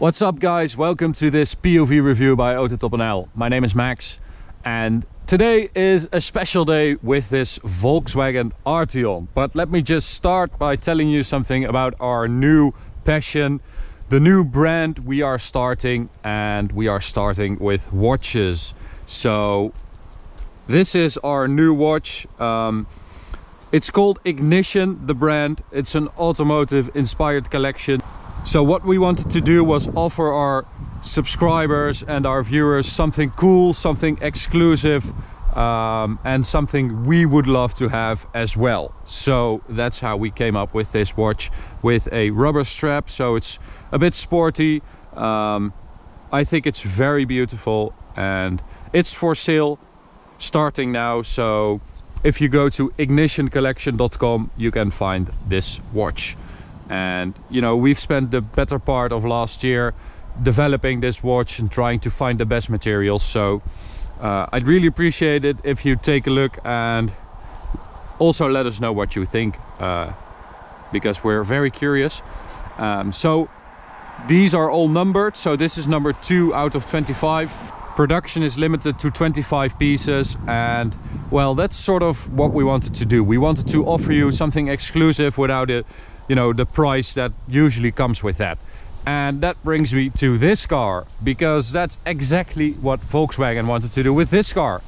What's up guys, welcome to this POV review by AutoTopNL. My name is Max and today is a special day with this Volkswagen Arteon. But let me just start by telling you something about our new passion, the new brand we are starting, and we are starting with watches. So this is our new watch. It's called Ignition, the brand. It's an automotive inspired collection. So what we wanted to do was offer our subscribers and our viewers something cool, something exclusive, and something we would love to have as well. So that's how we came up with this watch with a rubber strap. So it's a bit sporty. I think it's very beautiful and it's for sale starting now. So if you go to ignitioncollection.com, you can find this watch. And you know, we've spent the better part of last year developing this watch and trying to find the best materials. So I'd really appreciate it if you take a look and also let us know what you think, because we're very curious. So these are all numbered. So this is number 2 out of 25. Production is limited to 25 pieces, and well, that's sort of what we wanted to do. We wanted to offer you something exclusive without it, you know, the price that usually comes with that. And that brings me to this car, because that's exactly what Volkswagen wanted to do with this car.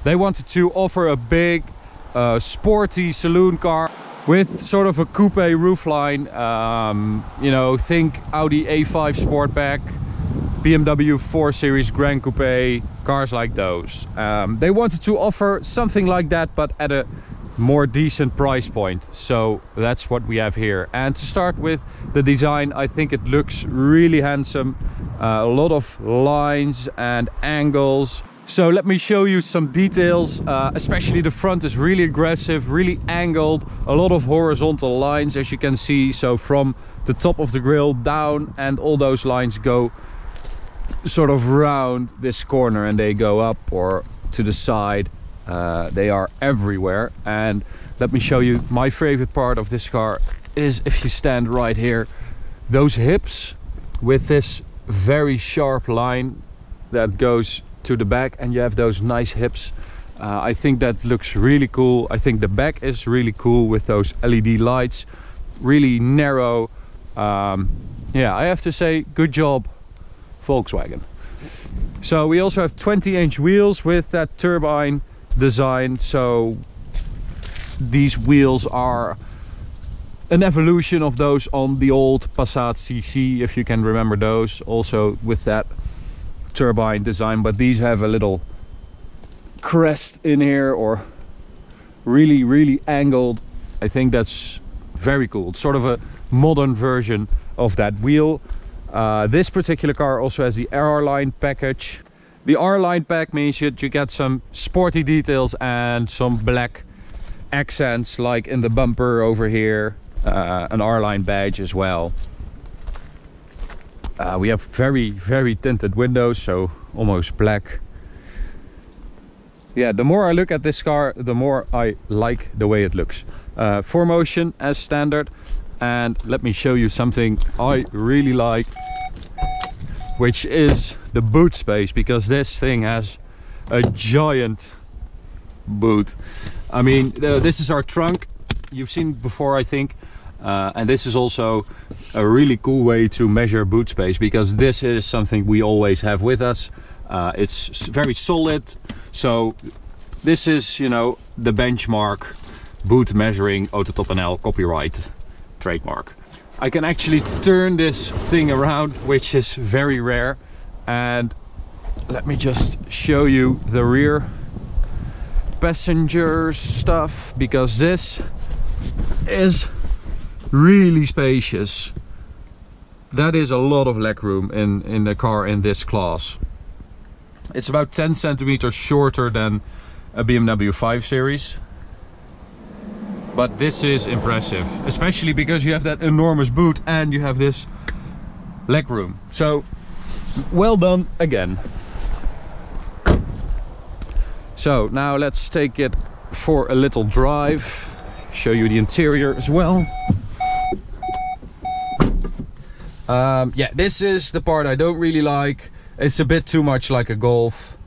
They wanted to offer a big sporty saloon car with sort of a coupe roofline. You know, think Audi A5 Sportback, BMW 4 Series Grand Coupe, cars like those. They wanted to offer something like that, but at a more decent price point. So that's what we have here. And to start with the design, I think it looks really handsome. A lot of lines and angles. So let me show you some details. Especially the front is really aggressive, really angled. A lot of horizontal lines, as you can see. So from the top of the grille down, and all those lines go sort of round this corner and they go up or to the side. They are everywhere. And let me show you, my favorite part of this car is if you stand right here, those hips with this very sharp line that goes to the back, and you have those nice hips. I think that looks really cool. I think the back is really cool with those LED lights, really narrow. Yeah, I have to say, good job Volkswagen. So we also have 20-inch wheels with that turbine design. So these wheels are an evolution of those on the old Passat CC, if you can remember those, also with that turbine design. But these have a little crest in here, or really angled. I think that's very cool. It's sort of a modern version of that wheel. This particular car also has the Airline Package. The R-Line pack means that you get some sporty details and some black accents, like in the bumper over here, an R-Line badge as well. We have very tinted windows, so almost black. Yeah, the more I look at this car, the more I like the way it looks. 4Motion as standard. And let me show you something I really like, which is the boot space, because this thing has a giant boot. I mean, this is our trunk. You've seen it before, I think. And this is also a really cool way to measure boot space, because this is something we always have with us. It's very solid. So this is, you know, the benchmark boot measuring AutoTopNL copyright trademark. I can actually turn this thing around, which is very rare. And let me just show you the rear passenger stuff, because this is really spacious. That is a lot of legroom in the car in this class. It's about 10 centimeters shorter than a BMW 5 Series. But this is impressive, especially because you have that enormous boot and you have this legroom. So, well done again. So now let's take it for a little drive. Show you the interior as well. Yeah, this is the part I don't really like. It's a bit too much like a Golf.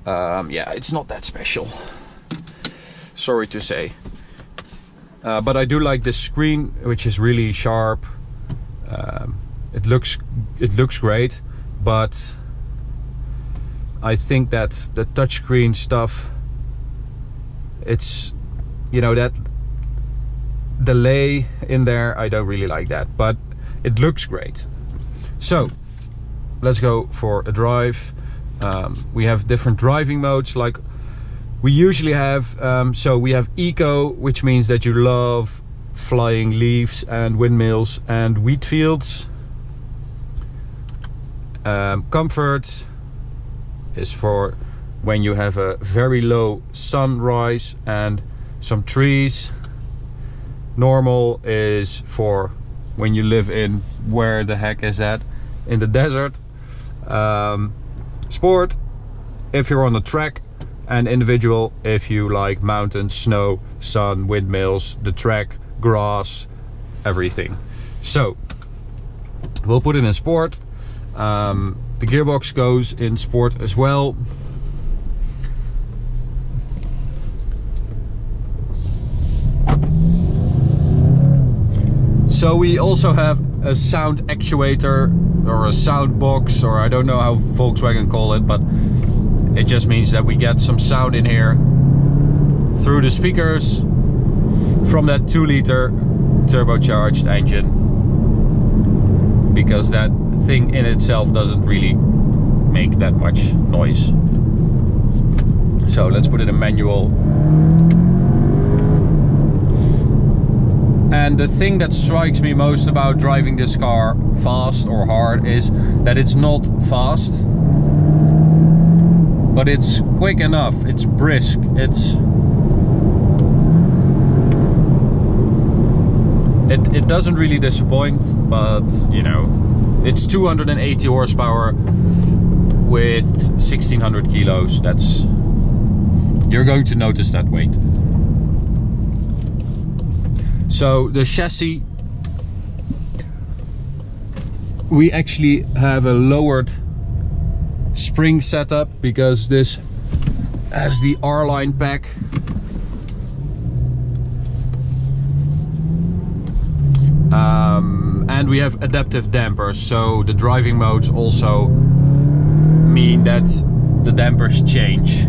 Yeah, it's not that special, sorry to say. But I do like this screen, which is really sharp. It looks great, but I think that the touchscreen stuff, it's, you know, that delay in there, I don't really like that, but it looks great. So let's go for a drive. We have different driving modes like we usually have. So we have Eco, which means that you love flying leaves and windmills and wheat fields. Comfort is for when you have a very low sunrise and some trees. Normal is for when you live in, where the heck is that? In the desert. Sport if you're on the track, and individual if you like mountains, snow, sun, windmills, the track, grass, everything. So we'll put it in sport. The gearbox goes in sport as well. So we also have a sound actuator or a sound box, or I don't know how Volkswagen call it, but it just means that we get some sound in here through the speakers from that 2-liter turbocharged engine, because that thing in itself doesn't really make that much noise. So let's put it in manual. And the thing that strikes me most about driving this car fast or hard is that it's not fast, but it's quick enough, it's brisk, it doesn't really disappoint, but you know, it's 280 horsepower with 1600 kilos. That's, you're going to notice that weight. So the chassis, we actually have a lowered spring setup because this has the Airline pack. And we have adaptive dampers, so the driving modes also mean that the dampers change.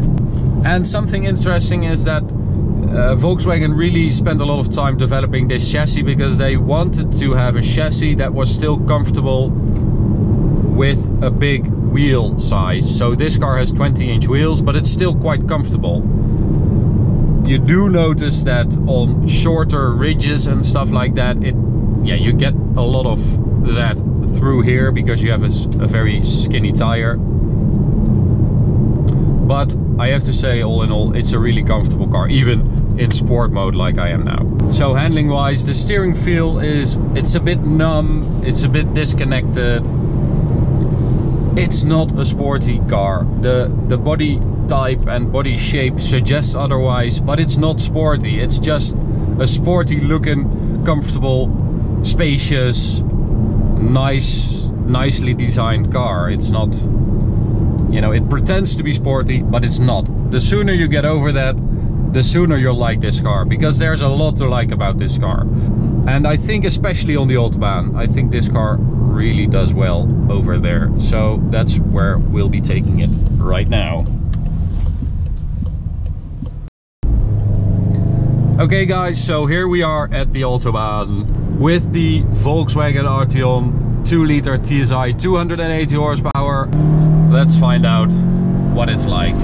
And something interesting is that Volkswagen really spent a lot of time developing this chassis because they wanted to have a chassis that was still comfortable with a big wheel size. So this car has 20-inch wheels, but it's still quite comfortable. You do notice that on shorter ridges and stuff like that, you get a lot of that through here because you have a very skinny tire. But I have to say, all in all, it's a really comfortable car, even in sport mode like I am now. So handling wise, the steering feel it's a bit numb, it's a bit disconnected. It's not a sporty car. The body type and body shape suggests otherwise, but it's not sporty. It's just a sporty looking, comfortable, spacious, nicely designed car. It's not, you know, it pretends to be sporty, but it's not. The sooner you get over that, the sooner you'll like this car, because there's a lot to like about this car. And I think especially on the Autobahn, I think this car really does well over there. So that's where we'll be taking it right now. Okay guys, so here we are at the Autobahn with the Volkswagen Arteon 2-liter TSI 280 horsepower. Let's find out what it's like.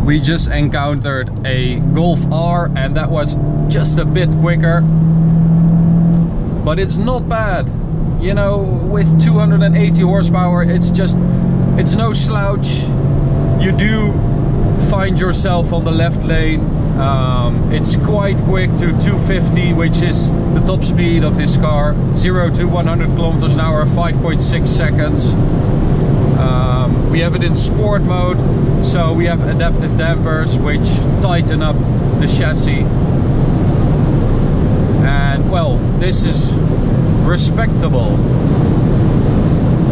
We just encountered a Golf R and that was just a bit quicker, but it's not bad. You know, with 280 horsepower, it's no slouch. You do find yourself on the left lane. It's quite quick to 250, which is the top speed of this car. 0 to 100 kilometers an hour, 5.6 seconds. We have it in sport mode, so we have adaptive dampers which tighten up the chassis. And well, this is respectable.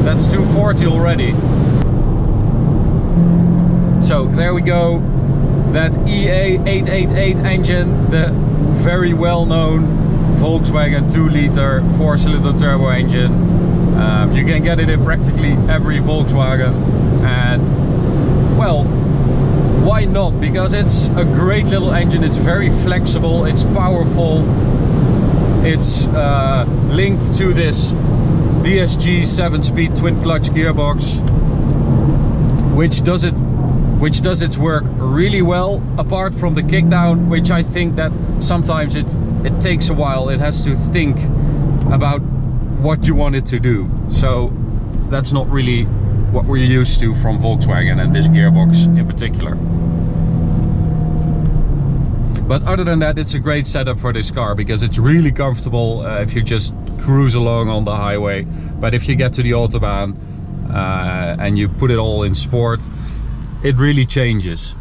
That's 240 already. So there we go. That EA888 engine, the very well-known Volkswagen 2-liter 4-cylinder turbo engine. You can get it in practically every Volkswagen, and well, why not? Because it's a great little engine. It's very flexible, it's powerful, it's linked to this DSG 7-speed twin clutch gearbox, which does its work really well, apart from the kickdown, which I think that sometimes it takes a while. It has to think about what you want it to do. So that's not really what we're used to from Volkswagen and this gearbox in particular. But other than that, it's a great setup for this car because it's really comfortable if you just cruise along on the highway. But if you get to the Autobahn and you put it all in sport, it really changes.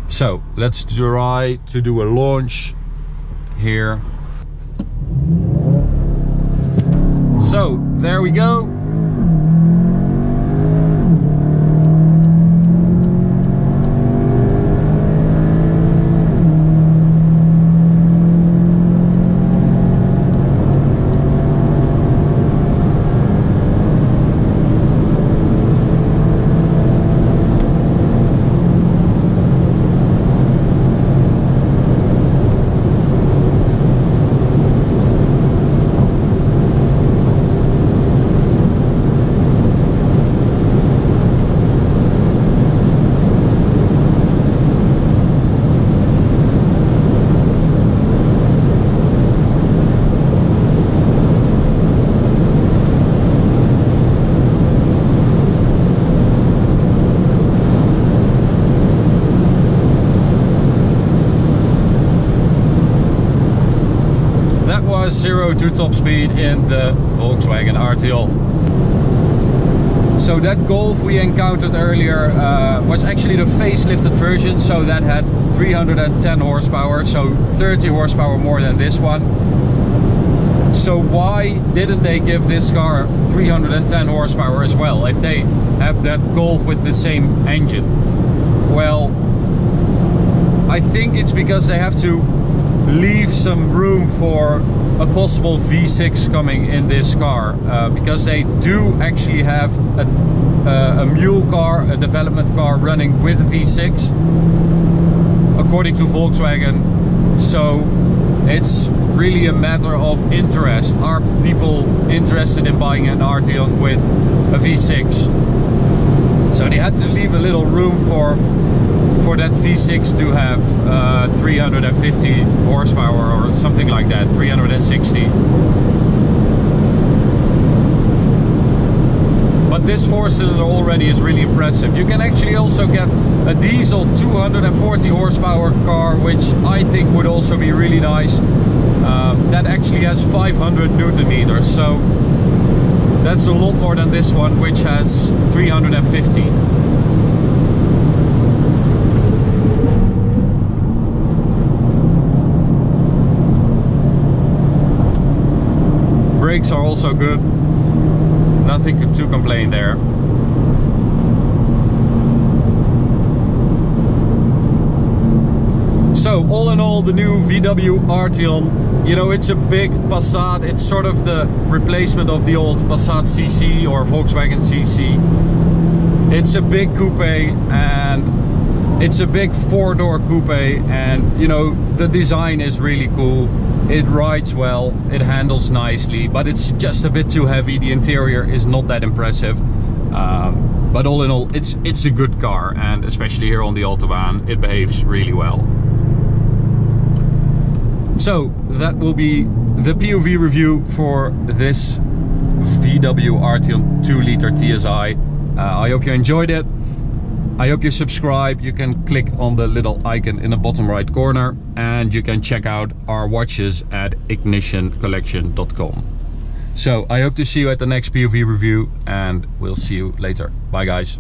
So let's try to do a launch here. So there we go. That was 0 to top speed in the Volkswagen Arteon. So that Golf we encountered earlier was actually the facelifted version, so that had 310 horsepower, so 30 horsepower more than this one. So why didn't they give this car 310 horsepower as well, if they have that Golf with the same engine? Well, I think it's because they have to leave some room for a possible V6 coming in this car, because they do actually have a mule car, a development car running with a V6 according to Volkswagen. So it's really a matter of interest. Are people interested in buying an Arteon with a V6? So they had to leave a little room for that V6 to have 350 horsepower or something like that, 360. But this 4-cylinder already is really impressive. You can actually also get a diesel 240 horsepower car, which I think would also be really nice. That actually has 500 Newton meters, so that's a lot more than this one, which has 350. Brakes are also good, nothing to complain there. So all in all, the new VW Arteon, you know, it's a big Passat. It's sort of the replacement of the old Passat CC or Volkswagen CC. It's a big coupe, and it's a big 4-door coupe, and you know, the design is really cool. It rides well, it handles nicely, but it's just a bit too heavy. The interior is not that impressive, but all in all, it's a good car, and especially here on the Autobahn, it behaves really well. So that will be the POV review for this VW Arteon 2-liter TSI. I hope you enjoyed it. I hope you subscribe. You can click on the little icon in the bottom right corner, and you can check out our watches at ignitioncollection.com. So I hope to see you at the next POV review, and we'll see you later. Bye guys.